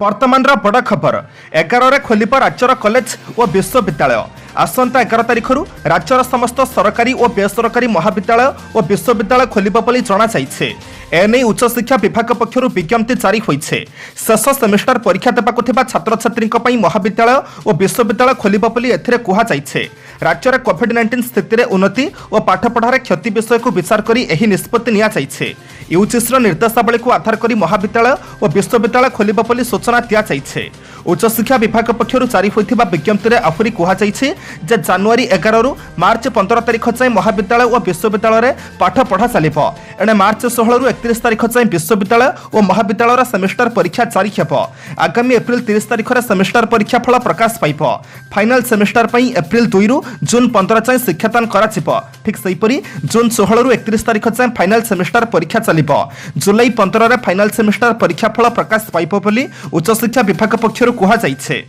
वर्तमान बड़ खबर 11 खोलिब राज्यर कॉलेज और विश्वविद्यालय। आसंता 11 तारिख राज्यर समस्त सरकारी और बेसरकारी महाविद्यालय और विश्वविद्यालय खोलिब बोली जणाଯାଇଛି। एने उच्चशिक्षा विभाग पक्षर विज्ञप्ति जारी होइछे। शेष सेमिस्टर परीक्षा देबाकु थिबा छात्र छात्रीक पई महाविद्यालय और विश्वविद्यालय खोलिब बोली एथिरे कुहा जाइछे। राज्यर कोविड-19 स्थिति रे उन्नति और पाठपढ़ार क्षति विषय को विचार करी एही निष्पत्ति निया जाइछे। यूजीसी निर्देशावली को आधार करी महाविद्यालय और विश्वविद्यालय खोलिब बोली सूचना दिया जाइछे। उच्चशिक्षा विभाग पक्षर जारी होइथिबा विज्ञप्ति रे आफुरी कुहा जाइछे जे जनवरी 11 रु मार्च 15 तारिख जाए महाविद्यालय और विश्वविद्यालय रे पाठ पढ़ा चलिबो। एने मार्च 16 रु 31 तारिख जाए विश्वविद्यालय और महाविद्यालय रा सेमिस्टर परीक्षा जारी हेबो। आगामी एप्रिल 30 तारिख रे सेमिस्टर परीक्षा फल प्रकाश पाइबो। फाइनल सेमिस्टर पई एप्रिल 2 रु जून 15 जाए शिक्षादान कराजिबो। ठीक सेहीपरि जून 16 रु 31 तारिख जाए फाइनल सेमिस्टर परीक्षा चलिबो। जुलाई 15 रे फाइनल सेमिस्टर परीक्षा फल प्रकाश पाइबो बोली उच्चशिक्षा विभाग पक्षर कुहा जाइछे।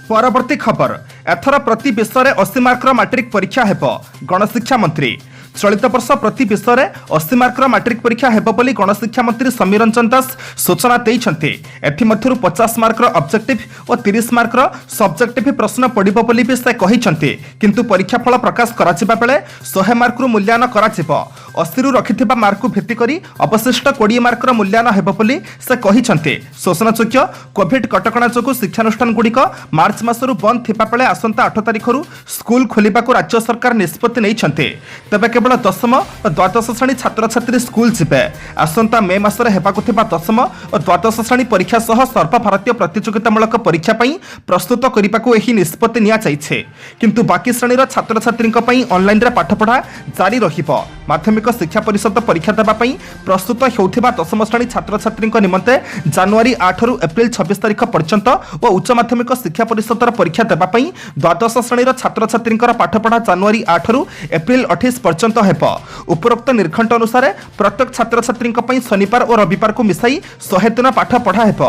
परवर्ती खबर एथर प्रति विषय 80 मार्कर मैट्रिक परीक्षा हेब। गणशिक्षा मंत्री चलित वर्ष प्रति विषय 80 मार्कर मैट्रिक परीक्षा हेब बोली गणशिक्षा मंत्री समीर रंजन दास सूचना देइछन्ते। एथिमध्यरु 50 मार्कर ऑब्जेक्टिव और 30 मार्कर सब्जेक्टिव प्रश्न पड़िबो बोली भी से कहिछन्ते। किंतु परीक्षा फल प्रकाश कराजिबा बेले 100 मार्क रु मूल्यांकन कराजिबो। 80 रु रखिथिबा मार्क को भित्ति करी अवशिष्ट 20 मार्कर मूल्यांकन हेब बोली से कहिछन्ते। सूचनायोग्य कोविड कटकणा जोगु शिक्षानुष्ठान गुड़िक मार्च मासरु बंद थिबा बेले आसंता 8 तारिख रु स्कूल खोलिबाकू राज्य सरकार निष्पत्ति नैछन्ते। तबे केवल दशम और द्वादश श्रेणी छात्र छात्री स्कूल जिबे। आसंता मे मासरे हेबाकू थिबा दशम और द्वादश श्रेणी परीक्षा सह सर्वभारतीय प्रतियोगितामूलक परीक्षा पई प्रस्तुत करिबाकू एही निष्पत्ति निया जाइछे। किंतु बाकी श्रेणीर छात्र छात्रीक पई ऑनलाइन रे पाठपढ़ा जारी रहिबो। माध्यमिक शिक्षा परिषद परीक्षा देबा पई प्रस्तुत हेउथिबा दशम श्रेणी छात्र छात्रीक निमंते जनवरी 8 रु एप्रिल 26 तारिख पर्यंत और उच्च माध्यमिक शिक्षा परिषदर परीक्षा देबा पई द्वादश श्रेणीर छात्र छात्रीक पाठपढ़ा जनवरी 8 रु एप्रिल 28 पर्यंत हेब। उपरोक्त निर्घंट अनुसार प्रत्येक छात्र छात्रीक पई शनिवार और रविवार को मिसाई 100 दिन पाठ पढ़ा हेब।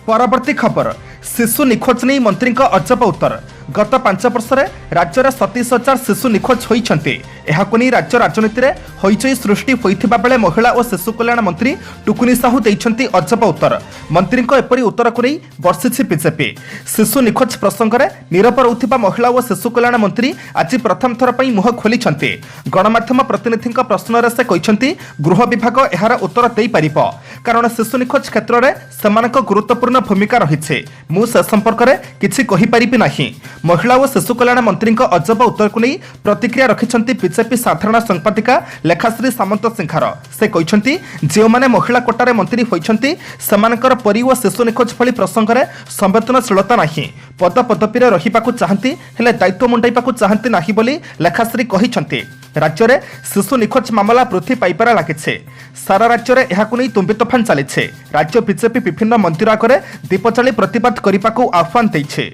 परवर्ती खबर शिशु निखोज नहीं मंत्री अजब उत्तर। गत 5 वर्ष राज्य 27,000 शिशु निखोज होइछन्ते। एहाको नै राज्य राजनीति रे होइचई सृष्टि होइथिबा बेले महिला और शिशु कल्याण मंत्री टुकुनी साहू दैछन्ती अजब उत्तर। मंत्री एपरी उत्तर को नै वर्षिछि बीजेपी। शिशु निखोज प्रसंग रे नीरव रहुथिबा महिला और शिशु कल्याण मंत्री आज प्रथम थर पई मुह खोलिछन्ते। गणमाध्यम प्रतिनिधि प्रश्न रे से कहिछन्ती गृह विभाग एहार उत्तर देई परिबो, कारण शिशु निखोज क्षेत्र रे समानक गुरुत्वपूर्ण भूमिका रहिছে। मु से संपर्क रे किछि कहि परिबि नाही। महिला और शिशु कल्याण मंत्री अजब उत्तर को नहीं प्रतिक्रिया रखिछन्ती बीजेपी साधारण संपादिका लेखाश्री सामंत सिंहार। से कहिछन्ती जे माने महिला कोटारे मंत्री होइछन्ती समानकर परि और शिशु निखोज भली प्रसंग रे संवेदनशीलता नाही। पद पदपी रे रहिबाकू चाहंती हेले दायित्व मुंडाइबाकू चाहंती नाही बोली लेखाश्री कहिछन्ती। राज्य में शिशु निखोज मामला वृद्धि पाइबार लगिছে। सारा राज्य में यह नहीं तुम्बी तोफान चली। राज्य बीजेपी विभिन्न मंदिर आगे दीप जाली प्रतिबाद करने को आह्वान देइছে।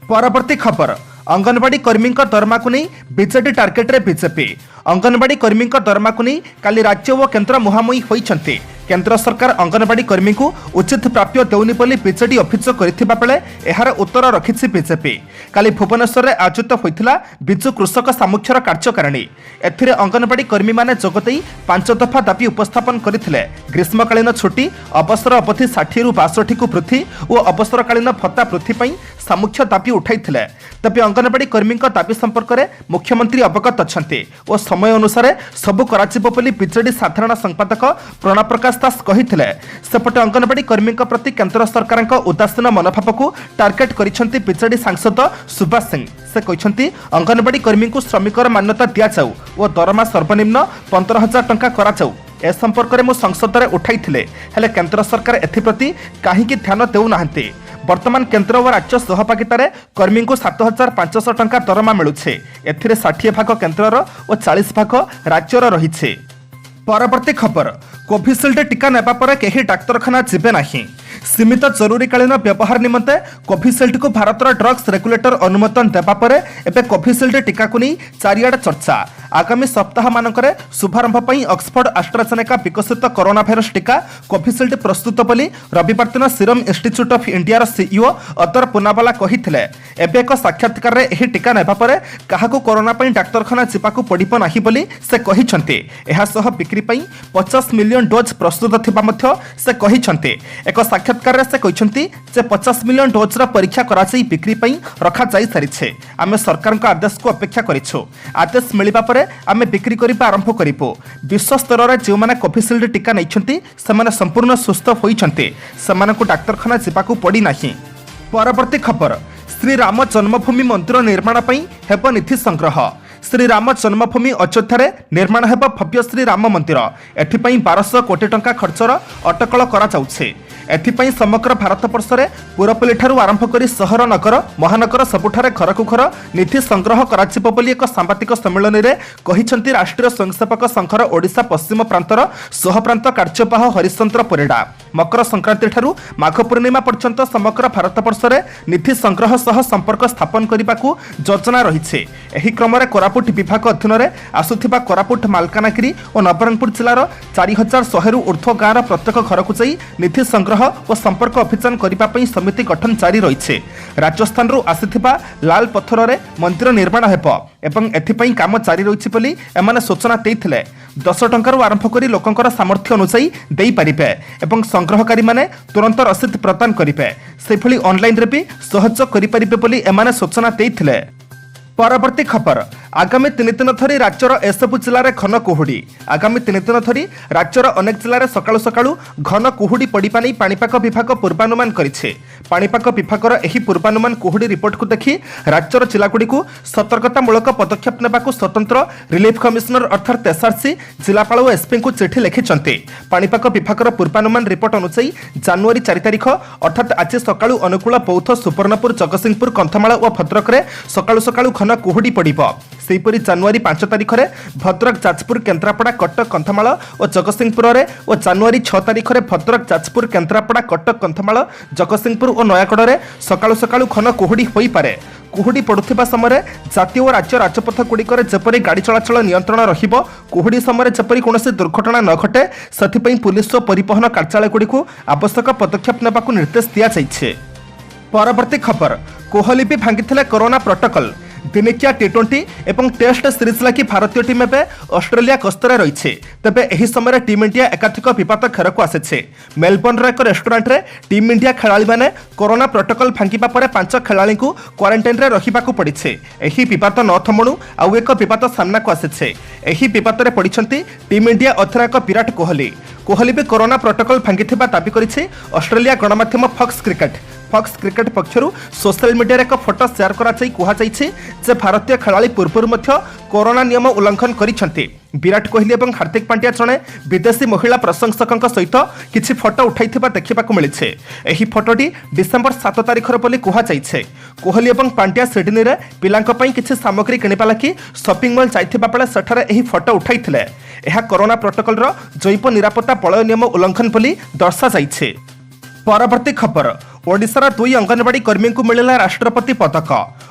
परवर्ती खबर अंगनवाड़ी कर्मी दरमा को नहीं बीजेडी टार्गेट रे बीजेपी। अंगनवाड़ी कर्मी दरमा को नहीं काली राज्य और केन्द्र मुहांमुही होइछन्ते। केन्द्र सरकार अंगनवाड़ी कर्मी को उचित प्राप्य देउनी बोली बीजेडी अभियोग करथिबा बेले एहार उत्तर रखिछि बीजेपी। काली भुवनेश्वर रे आयोजित होइथिला बिजु कृषक सामुख्यर कार्यकारिणी। एथिरे अंगनवाड़ी कर्मी माने जोगदेई 5 दफा दाबी उपस्थापन करथिले। ग्रीष्मकालीन छुट्टी अवसर अवधि 60 रु 62 को वृद्धि और अवसरकालीन भत्ता वृद्धि पई सामुख्य दाबी उठाइथिले। तबे अंगनवाड़ी कर्मी दाबी संपर्क में मुख्यमंत्री अवगत अछन्ते और समय अनुसार सबु कराजिबो बोली बीजेडी साधारण संपादक प्रणव प्रकाश दास कहिथिले। सेपटे अंगनवाड़ी कर्मी प्रति केन्द्र सरकार उदासीन मनोभाव को टार्गेट करिसेंती बीजेडी सांसद सुभाष सिंह। से कहिसेंती अंगनवाड़ी कर्मी को श्रमिकर मान्यता दिया जाऊ और दरमा सर्वनिम्न 15,000 टंका करा जाऊ। ए संपर्क में मु संसद में उठाइथिले हेले केन्द्र सरकार एथिप्रति काहीकि ध्यान देउ नाहंती। वर्तमान केन्द्र और राज्य सहभागितार कर्मी को 7,500 टंका दरमा मिलुछे। एथिरे 60 भाग केन्द्रर और 40 भाग राज्यर रहिछे। परवर्ती खबर कोविशील्ड टीका नेबा पर केही डाक्तरखाना जिबे नाही। सीमित जरूरीकालीन व्यवहार निमंते कोविशील्ड को भारतर ड्रग्स रेगुलेटर अनुमोदन देबा पर एबे कोविशील्ड टीका को नहीं चारियाड चर्चा। आगामी सप्ताह मानकरे शुभारंभ पई ऑक्सफोर्ड एस्ट्राजेनेका विकसित कोरोना भाइरस टीका कोविशील्ड प्रस्तुत बोली रविवार दिन Serum Institute of India CEO Adar Poonawalla कहिथिले। एबे एक साक्षात्कार रे एही टीका नेबा परे काहाकू कोरोना पई डाक्तरखाना जिबाकू पड़िबो नाही बोली से कहिसंते। एहा सह बिक्री पई 50 मिलियन डोज प्रस्तुत थिबा मध्य से कहिसंते। एक साक्षात्कार रे से कहिसंती जे 50 मिलियन डोज रा परीक्षा कराई बिक्री पई रखा जाई सारिछे। आमे सरकार को आदेश को अपेक्षा करिछु। आदेश मिलिबा परे आमे बिक्री करिबा आरंभ करिबो। विश्व स्तर रे जे माने कोविशील्ड टीका नैछंती सेमाने संपूर्ण सुस्थ होइछंती। सेमानकु डाक्तरखाना जिबाकू पड़ी नाही। परवर्ती खबर श्री राम जन्मभूमि मंदिर निर्माण पई हेब निधि संग्रह। श्री राम जन्मभूमि अयोध्या निर्माण हेब भव्य श्री राम मंदिर। एथिपई 1200 कोटी टंका खर्चर अटकल करा जाउछे। एथिपई समग्र भारतवर्ष में पुरपल्ली ठारू आरंभ करी सहर नगर महानगर सबुठारे घरकु घर निधि संग्रह कराजिबो बोली एक सांबादिक सम्मेलन में कहिसंती राष्ट्रीय स्वयंसेवक संघर ओडिशा पश्चिम प्रांतर सहप्रांत कार्यवाह हरिश्चंद्र परिडा। मकर संक्रांति ठारू माघ पूर्णिमा पर्यंत समग्र भारतवर्ष में निधि संग्रह सह संपर्क स्थापन करने योजना रही। एही क्रम में कोरापुट विभाग अधीन में आसुथिबा कोरापुट मालकानगिरी और नवरंगपुर जिलार 4100 ऊर्ध्व गाँव प्रत्येक घर को जाई निधि संग्रह और संपर्क अभियान करने समिति गठन जारी रही। राजस्थान रु आसिथिबा लाल पत्थर रे मंदिर निर्माण हेब एवं एथिपई काम जारी रही बोली एमाने सूचना देइथिले। 10 टंकार आरंभ करी लोकंकर सामर्थ्य अनुसायी देई परिबे एवं संग्रहकारी माने तुरंत रसीद प्रदान करिबे। सेभली ऑनलाइन रे भी सहयोग करि परिबे बोली एमाने सूचना देइथिले। परवर्ती खबर आगामी 3 दिन धरी राज्यर एसबु जिले में घन कुहुड़ी। आगामी 3 दिन धरी राज्यर अनेक जिले में सकाळु सकाळु घन कुहुड़ी पड़िबा नै पाणीपाग विभाग पूर्वानुमान करिछे। पाणीपाग विभागर एही पूर्वानुमान कुहुड़ी रिपोर्ट को देखि राज्यर जिलागुड़ी को सतर्कतामूलक पदक्षेप नेबाकू स्वतंत्र रिलीफ कमिशनर अर्थात एसआरसी जिलापाल और एसपी को चिठी लिखिछन्ते। पाणीपाग विभागर पूर्वानुमान रिपोर्ट अनुसायी जनवरी 4 तारिख अर्थात आज सकाळु अनुकूल बौद्ध सुवर्णपुर जगतसिंहपुर कंधमाल और भद्रक रे सकाळु सकाळु घन कुहुड़ी पड़िबो। सेहीपरि जनवरी 5 तारिख में भद्रक जाजपुर केन्द्रापड़ा कटक कंधमाल और जगतसिंहपुर और जनवरी 6 तारिख में भद्रक जाजपुर केन्द्रापड़ा कटक कंधमाल जगतसिंहपुर और नयागढ़ में सकाळु सकाळु घन कुहुड़ी होई पारे। कुहुड़ी पड़ुथिबा समय जातीय और राज्य राजपथ गुड़िकर जेपरि गाड़ी चलाचल नियंत्रण रहिबो, कुहुड़ी समय जेपरि कोनोसी दुर्घटना न घटे सथिपई पुलिस और परिवहन कार्यालय गुड़िक आवश्यक पदक्षेप नेबाकू निर्देश दिया जाइछे। परवर्ती खबर कोहली भी भांगिथिले कोरोना प्रोटोकॉल। दिनिकिया टी20 एवं टेस्ट सीरीज लगी भारतीय टीम एवं ऑस्ट्रेलिया गस्तर रही। तेबे एही समय टीम इंडिया एकाधिक विपद खेर को आसी। मेलबोर्न एक रेस्टोरेंट रे टीम इंडिया खेलाड़ी मैंने कोरोना प्रोटोकॉल भांगिबा परे 5 खेलाड़ी को क्वारंटाइन रे रहिबाकू पड़िछे। एही विवाद न थमणु आउ एक विवाद सामना को आसी। एही विवाद रे पड़िछंती टीम इंडिया अधिनायक विराट कोहली। कोहली भी कोरोना प्रोटोकॉल भांगिथिबा दाबी करिछि ऑस्ट्रेलिया गणमाध्यम फॉक्स क्रिकेट पक्षरु सोशल मीडिया एक फोटो शेयर करा कहुई जे भारतीय खेलाड़ी पूर्व कोरोना नियम उल्लंघन करिसेंती। विराट कोहली और हार्दिक पांड्या जड़े विदेशी महिला प्रशंसकों सहित किसी फोटो उठाइथिबा देखिबाकू मिलिछे। एही फोटोटी डिसेंबर 7 तारिख बोली कहुई। कोहली और पांड्या सिडनी रे पिलांक पई किछि सामग्री किनिबा लागि शॉपिंग मॉल जाइथिबा बेले सेठारे एही फोटो उठाइथिले। एहा कोरोना प्रोटोकॉल रो जैव निरापत्ता पलय नियम उल्लंघन बोली दर्शा जाइछे। परवर्ती खबर ओडिशार 2 अंगनवाड़ी कर्मी को मिला राष्ट्रपति पदक।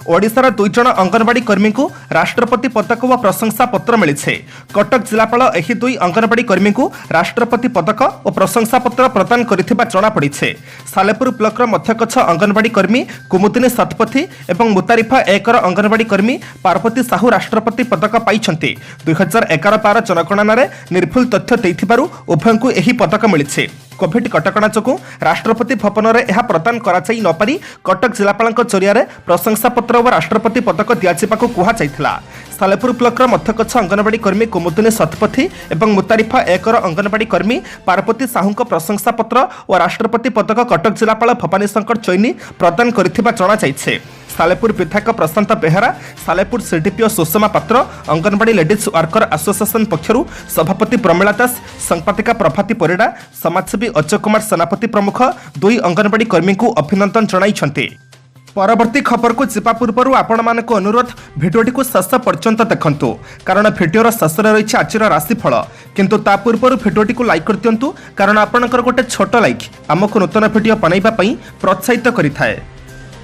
ओडिशार 2 जन अंगनवाड़ी कर्मी को राष्ट्रपति पदक व प्रशंसा पत्र मिले। कटक जिलापाल एही 2 अंगनवाड़ी कर्मी को राष्ट्रपति पदक और प्रशंसा पत्र प्रदान करिथिबा जणा पड़िछे। सालेपुर ब्लॉक मध्यकच्छ अंगनवाड़ी कर्मी कुमुदिनी शतपथी और मुतारिफा 1 अंगनवाड़ी कर्मी पार्वती साहू राष्ट्रपति पदक पाइछन्ति। 2011-12 जनगणना रे निर्भुल तथ्य देइथिबारु उभयंकु एही पदक मिलिछे। कोविड कटकणा जोगु राष्ट्रपति भवन में यह प्रदान कराई न पारि कटक जिलापाल जरिया प्रशंसा पत्र और राष्ट्रपति पदक दिजाको कहुला। सालेपुर ब्लॉक मध्यकच्छ अंगनवाड़ी कर्मी कुमुदिनी शतपथी और मुतारिफा 1 अंगनवाड़ी कर्मी पार्वती साहू प्रशंसा पत्र और राष्ट्रपति पदक कटक जिलापाल भवानी शंकर चैनी प्रदान करिथिबा जणा जाइछे। सालेपुर विधायक प्रशांत बेहेरा, सालेपुर सीडीपीओ सुषमा पात्र, अंगनवाड़ी लेडीज वर्कर एसोसिएशन पक्षरु सभापति प्रमिला दास, संपादिका प्रभाती परिडा, समाजसेवी अजय कुमार सेनापति प्रमुख 2 अंगनवाड़ी कर्मी को अभिनंदन जणाइछन्ते। परवर्ती खबर को जीवा पूर्व आपण मानक अनुरोध भिडियोटी को शेष पर्यंत देखंतु कारण भिडियोर शेष रही आज राशिफल किंतु ता पूर्व भिडियोटी को लाइक कर दिंतु कारण आपणकर गोटे छोट लाइक आमको नूतन भिडियो बनाइबा पई प्रोत्साहित करिथाए।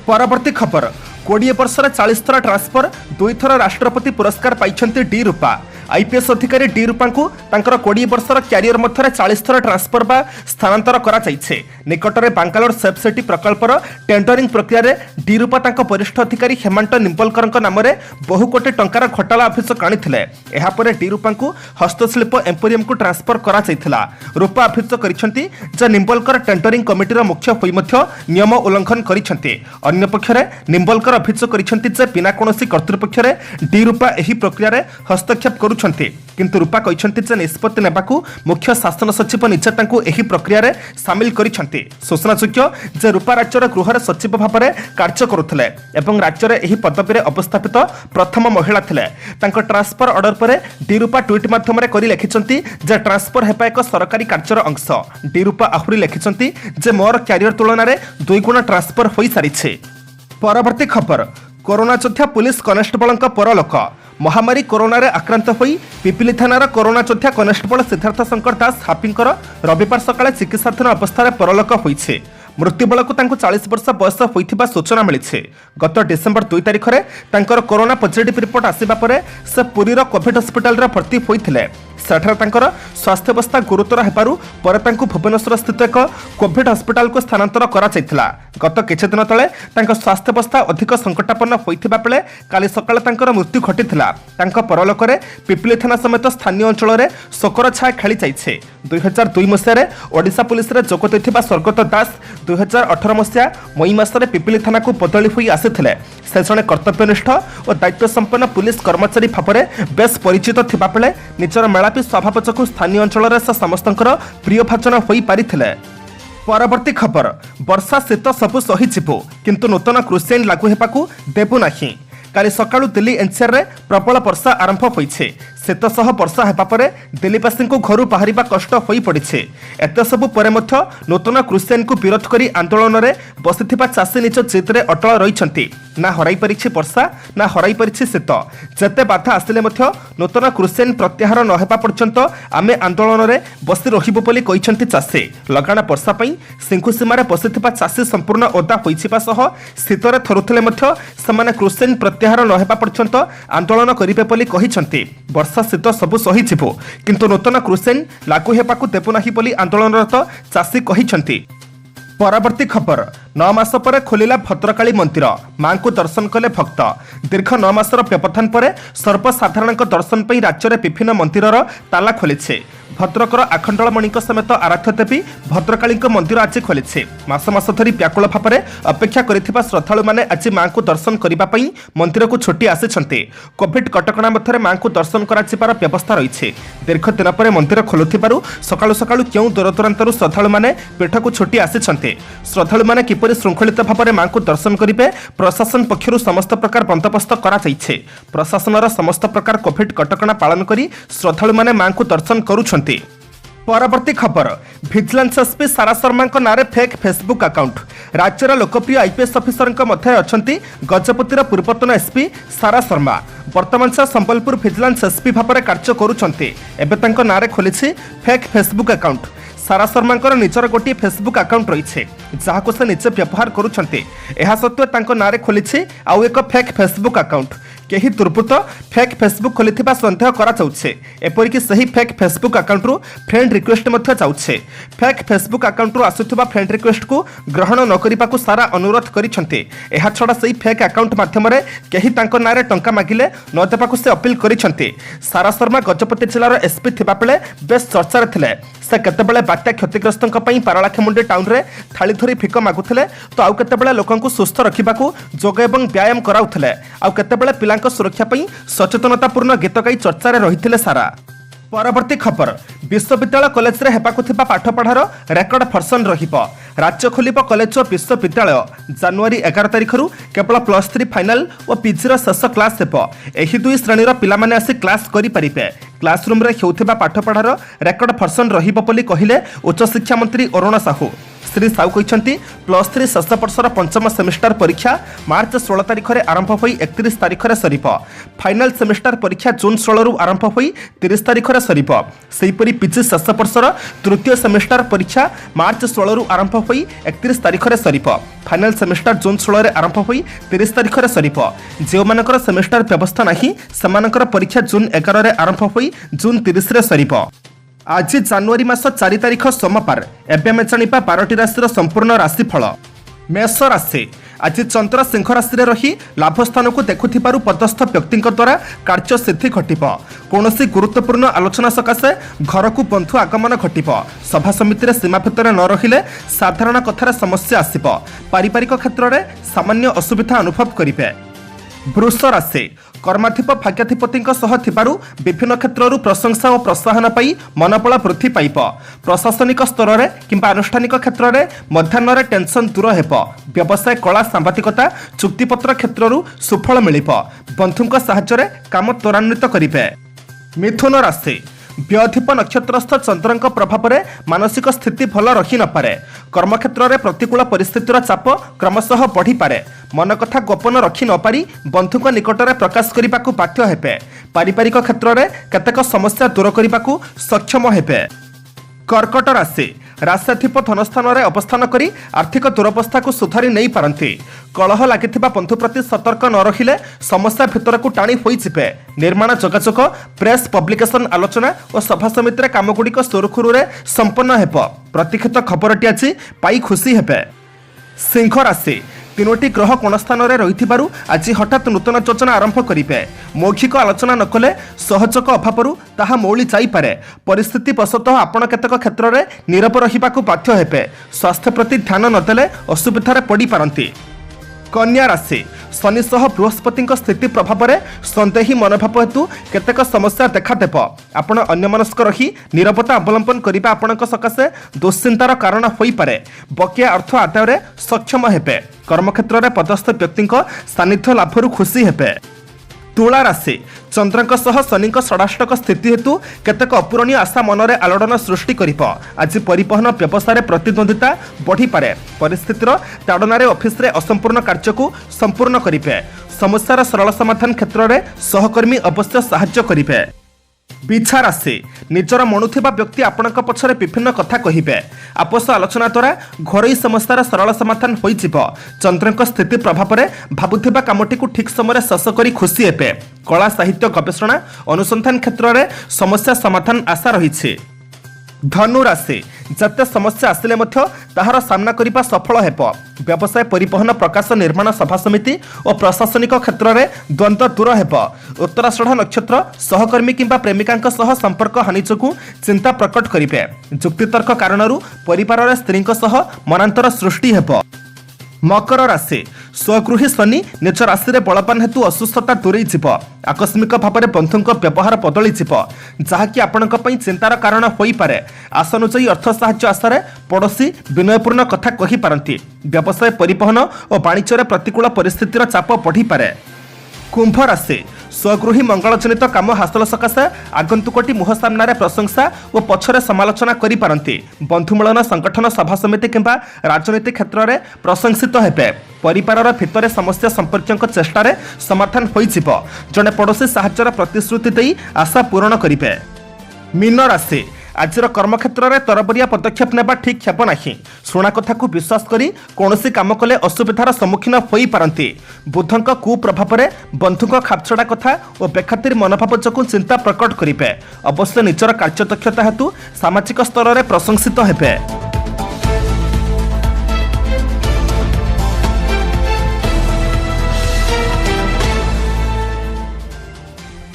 परवर्ती खबर 20 वर्षर 40 थर ट्रांसफर 2 थर राष्ट्रपति पुरस्कार पाइछन्ति डी रूपा आईपीएस अधिकारी डी रूपा को 20 वर्षर क्यारियर मध्य 40 थर ट्रांसफर बा स्थानांतर करा जाइछे। निकटरे बांगालोर सेफ सिटी प्रकल्पर टेंडरिंग प्रक्रिया रे डी रूपा तांको वरिष्ठ अधिकारी हेमंत निम्बलकर नाम रे बहु कोटी टंकार घोटाला अभियोग आनिथिले। एहा परे डी रूपा को हस्तशिल्प एम्पोरियम को ट्रांसफर करा जाइथिला। रूपा अभियोग करिसंती जे निम्बलकर टेंडरिंग कमिटीर मुख्य होई मध्य नियम उल्लंघन करिसंती। अन्य पक्षरे निम्बलकर अभियोग करिसंती जे बिना कोनोसी कर्तृपक्ष रे डी रूपा एही प्रक्रिया रे हस्तक्षेप करुछंती, किंतु रूपा कहिसंती जे निष्पत्ति नेबाकू मुख्य शासन सचिव निजे तांको एही प्रक्रिया रे शामिल करिसंती। सूचनायोग्य जे रूपा राज्यर गृहर सचिव भाव में कार्य करुथिले एवं राज्यर एही पदवी रे अवस्थापित प्रथम महिला थिले। तांको ट्रांसफर ऑर्डर परे डी रूपा ट्वीट माध्यम रे करी लिखिसंती जे ट्रांसफर हेपा एक सरकारी कार्यर अंश। डी रूपा आहुरी लिखिसंती जे मोर क्यारियर तुलना रे 2 गुण ट्रांसफर होई सारिछे। परवर्ती खबर कोरोना योद्धा पुलिस कनेस्टेबल परलोक। महामारी कोरोना रे आक्रांत होई पिपिली थानार कोरोना योद्धा कनेस्टेबल सिद्धार्थ शंकर दास हापींकर रविवार सकाळे चिकित्साधीन अवस्था परलोक होइछे। मृत्यु बेलू 40 वर्ष बयस होइथिबा सूचना मिली। गत डिसेम्बर 2 तारिख में तांकर कोरोना पॉजिटिव रिपोर्ट आसिबा परे से पुरीर कोविड हस्पिटाल रे भर्ती होइथिले। सेठार तांकर स्वास्थ्यावस्था गुरुतर हेबारु परे तांकु भुवनेश्वर स्थित एक कोविड हस्पिटाल को स्थानांतर करा जायथिला। गत किछि दिन तले तांकर स्वास्थ्यावस्था अधिक संकटापन्न होइथिबा बेले काली सकाळे तांकर मृत्यु घटिथिला। तांकर परलोकरे पिपिली थाना समेत स्थानीय अंचल रे शोकर छाया खेली जाइछे। 2002 मसिया रे ओडिशा पुलिस रे जोग दैथिबा स्वर्गत दास 2018 मसिया मई मासरे पिपिली थाना को बदली होई आसिथिले। से जणे कर्तव्यनिष्ठ और दायित्व संपन्न पुलिस कर्मचारी भाव बेस परिचित थिबा बेले निजर मेलापी स्वभाव जोगु स्थानीय अंचल रे समस्तंकर प्रिय भाजन होई पारिथिले। परवर्ती खबर वर्षा शीत सबु सहिजिबो किंतु नूतन कृषि आईन लागू हेबाकू देबु नाही। काली सकाळु दिल्ली एनसीआर रे प्रबल वर्षा आरंभ होइछे। शीत सह वर्षा हेबा परे दिल्लीवासी घर बाहरिबा कष्ट होई पड़िछे। एते सबु परे मध्य नूतन कृषि आईन को विरोध करी आंदोलन रे बसिथिबा चाषी निज जिद रे अटल रहिछंती। ना हराई परिछि वर्षा ना हराई परिछि शीत। जेते बाधा आसिले मध्य नूतन कृषि आईन प्रत्याहार न हेबा पर्यंत आमे आंदोलन रे बसी रहिबो बोली कहिछंती चाषी। लगाण वर्षा पई सिंखु सीमारे बसिथिबा चाषी संपूर्ण ओदा होइछिबा सह शीतरे थरुथिले मध्य समान कृषि आईन प्रत्याहार न हेबा पर्यंत आंदोलन करिबे बोली कहिछंती। वर्षा शीत सबु सहिजिबो किंतु नूतन कृषि आईन लागू हेबाकू देबु नाही बोली आंदोलनरत चाषी कहिछंती। परवर्ती खबर 9 मास पर खोलिला भद्रकाली मंदिर। मां को दर्शन कले भक्त। दीर्घ 9 मासर व्यवधान पर सर्वसाधारण दर्शन पर राज्य में विभिन्न मंदिर ताला खोली। भद्रकर आखंडलमणि समेत आराध्य देवी भद्रकाली मंदिर आज खोली। मास मास धरी व्याकुल भाव में अपेक्षा करिथिबा श्रद्धालु माने आज मां को दर्शन करने मंदिर को छुट्टी आसी। कोविड कटकणा मध्य मां को दर्शन करार व्यवस्था रही। दीर्घ दिन पर मंदिर खोलुथिबारु सकाळु सकाळु केउ दूरदूरांतरु श्रद्धालु माने पीठ को छुट्टी आसी। श्रद्धालु माने किपरि श्रृंखलित भाव में मां को दर्शन करेंगे प्रशासन पक्षरु समस्त प्रकार बंदोबस्त करा जाइछे। प्रशासनर समस्त प्रकार कोविड कटकणा पालन करी श्रद्धालु माने मां को दर्शन करुछंती। परवर्ती खबर विजिलेंस एसपी सारा शर्मा नारे फेक फेसबुक अकाउंट। राज्यर लोकप्रिय आईपीएस ऑफिसर मध्य अछंती गजपतिर पूर्वतन एसपी सारा शर्मा। वर्तमान से संबलपुर विजिलेंस एसपी भाव में कार्य करुछंती। एबे तांको नारे खोलिछि फेक फेसबुक अकाउंट। सारा शर्मा निजर गोटे फेसबुक अकाउंट रही जहां से निजे व्यवहार करुछंती। एहा सत्वे तांको नारे खोलिछि आउ एक फेक फेसबुक अकाउंट। केही दुर्बृत्त फेक फेसबुक खोलिथिबा सन्देह करा जाउछे। एपरिकि सही फेक फेसबुक अकाउंट रु फ्रेंड रिक्वेस्ट मध्य जाउछे। फेक फेसबुक अकाउंट रु आसुथिबा फ्रेंड रिक्वेस्ट को ग्रहण न करिबाकू सारा अनुरोध करिछंती। एहा छडा सही फेक अकाउंट माध्यम रे केही तांको नारे टंका मागिले न देबाकू से अपील करिछंती। सारा शर्मा गजपति जिल्लार एसपी थिबा बेले बेस चर्चा रे थिले। से केतेबेले बात्या क्षतिग्रस्तों पारलाखेमुंडी टाउन रे थाली धरी भिक मागुथिले तो आउ केतेबेले लोकंकु सुस्थ रखिबाकू जोग एवं व्यायाम कराउथिले। आउ केतेबेले पिलांक सुरक्षा पई सचेतनतापूर्ण गीत गाई चर्चा रे रहिथिले सारा। परवर्ती खबर विश्वविद्यालय कॉलेज रे हेबाकु थिबा पाठपढ़ार रेकर्ड फर्सन रहिबो। राज्य खोलिब कॉलेज और विश्वविद्यालय जनवरी 11 तारिख केवल +3 फाइनाल और पीजी शेष क्लास हेब। एही दुई श्रेणीर पिला माने आसी क्लास करि परिबे। क्लासरूम रे हेउथिबा पाठपढ़ार रेकर्ड फर्सन रहिबो बोली कहिले उच्च शिक्षा मंत्री अरुण साहू। श्री साहू कहते +3 शेष वर्षर पंचम सेमिस्टर परीक्षा मार्च 16 तारिख में आरंभ हो 31 तारिख में सर फाइनाल सेमिस्टर परीक्षा जून 16 रु आरंभ हो 30 तारिख में सर सेहीपरि पीजी शेष वर्षर तृतीय सेमिस्टर परीक्षा मार्च 16 रु आरंभ हो 31 तारिख में सर फाइनाल सेमिस्टर जून 16 रे आरंभ हो 30 तारिख में सर जो मानकर सेमिस्टर व्यवस्था नहीं सेमानकर परीक्षा जून 11 रे आरंभ हो जून 30 रे सर आज जनवरी मास 4 तारिख सोमवार एवं आम जाना 12टी राशि संपूर्ण राशिफल। मेष राशि आज चंद्र सिंह राशि रही लाभ स्थान को देखुथिबारु पदस्थ व्यक्ति द्वारा कार्य सिद्धि घटिब। कौनसी गुरुत्वपूर्ण आलोचना सकाशे घर को बंधु आगमन घटिब। सभा समिति सीमा भितर न रहिले साधारण कथार समस्या आसिब। पारिवारिक क्षेत्र में सामान्य असुविधा अनुभव करिबे। वृष राशि कर्माधिप भाग्याधिपति विभिन्न क्षेत्र प्रशंसा और प्रोत्साहन पाई मनोबल वृद्धि पाइब। प्रशासनिक स्तर में किंबा आनुष्ठानिक क्षेत्र में मध्याह्न टेंशन दूर हेब। व्यवसाय कला सांबादिकता चुक्तिपत्र क्षेत्र सुफल मिलिब। बंधुଙ୍କ साहाय्य काम त्वरान्वित करिबे। मिथुन राशि व्यधिप नक्षत्रस्थ चंद्रଙ୍କ प्रभाव में मानसिक स्थिति भल रही नपे। कर्मक्षेत्र में प्रतिकूल परिस्थितिर चाप क्रमशः बढ़ी पारे। मन कथा गोपन रखी नपारी बंधुଙ୍କ निकट में प्रकाश करने को बाध्य हेबे। पारिवारिक क्षेत्र में केतेक समस्या दूर करने को सक्षम हेबे। कर्कट राशि राष्ट्राधिप धनस्थान में अवस्थान करी आर्थिक दुरवस्था को सुधारी नहीं पारती। कलह लगी बंधु प्रति सतर्क न रहिले समस्या भितर को टाणी होइजिबे। निर्माण जोगाजोग प्रेस पब्लिकेशन आलोचना और सभा समिति कामगुड़िक सुरुखुरु संपन्न हेब। प्रतीक्षित खबरटी आज पाई खुशी हेबे। सिंह राशि तीनोटी ग्रह कोण स्थान में रही आज हठात नूतन योजना आरंभ करेंगे। मौखिक आलोचना न कले सहयोग अभाव ताहा मौली जापे। परिस्थिति वशतः आपण केतक क्षेत्र में नीरव रहा बाध्य हेबे। स्वास्थ्य प्रति ध्यान नदेले असुविधार पड़ पारती। कन्या राशि शनि सह बृहस्पति स्थिति प्रभाव में सन्देही मनोभाव हेतु केतेक समस्या देखादेव। आपण अन्यमनस्क रही नीरवता अवलंबन करने आपण सकाशे दुश्चिंतार कारण हो पारे। बकिया अर्थ आदाय सक्षम हेबे। कर्मक्षेत्र में पदस्थ व्यक्ति सानिध्य लाभरू खुशी हेबे। तुला राशि चंद्रଙ୍କ सह शनिଙ୍କ षडाष्टक स्थिति हेतु केतेक अपूरणीय आशा मनरे आलोड़न सृष्टि करिब। आज परिवहन व्यवसाय प्रतिद्वंदिता बढ़ी पारे। परिस्थितिर ताड़ना ऑफिस रे असंपूर्ण कार्य को संपूर्ण करिबे। समस्यार सरल समाधान क्षेत्र में सहकर्मी अवश्य सहायता करिबे। बिछा राशि निजर मणुथिबा व्यक्ति आपणक पछरे विभिन्न कथा कहिबे। आपस आलोचना द्वारा घरोई समस्यार सरल समाधान होइजिब। चंद्रଙ୍କ स्थिति प्रभाव में भाबुथिबा कामटी को ठीक समय शेष करी खुशी हेबे। कला साहित्य गवेषणा अनुसंधान क्षेत्र में समस्या समाधान आशा रही। धनु राशि जते समस्या आसिले मध्य ताहार सामना करिबा सफल हेब। व्यवसाय परिवहन प्रकाश निर्माण सभा समिति और प्रशासनिक क्षेत्र में द्वंद्व दूर हेब। उत्तराषाढ़ नक्षत्र सहकर्मी किंबा प्रेमिकांक सह संपर्क हानि जोगु चिंता प्रकट करिबे। जुक्तितर्क कारणरू परिवार स्त्री सह मनांतर सृष्टि हेब। मकर राशि स्वगृही शनि निज राशि में बलवान हेतु असुस्थता दूरे जीव। आकस्मिक भाव में बंधुଙ୍କ व्यवहार बदली जीव जहाँकि आपणक पई चिंतार कारण होई पारे। आशानुजाई अर्थ साहाय्य आशारे पड़ोशी विनयपूर्ण कथा कहि पारंती। व्यवसाय परिवहन और वाणिज्य प्रतिकूल परिस्थितिर चाप बढ़ी पारे। कुंभ राशि स्वगृही मंगलजनित काम हासिल सकाशे आगंतुकटी मुह सामने प्रशंसा और पछरे समालोचना करि पारंती। बंधुमिलन संगठन सभा समिति किंबा राजनीति क्षेत्र में प्रशंसित हेबे। परिवार भितर समस्या संपर्क चेष्टार समाधान होइजिब। जड़े पड़ोशी साहाय्यर प्रतिश्रुति दे आशा पूरण करिबे। मीन राशि आज कर्मक्षेत्र में तरबरिया पदक्षेप नेबा ठीक हेब नाही। शुणा कथा को विश्वास करी कौनसी काम कले असुविधार सम्मुखीन होई पारंती। बुधଙ୍କ कुप्रभाव में बंधुଙ୍କ खापछड़ा कथा और बेखातिर मनोभाव जोगु चिंता प्रकट करिबे। अवश्य निजर कार्यदक्षता हेतु सामाजिक स्तर में प्रशंसित हेबे।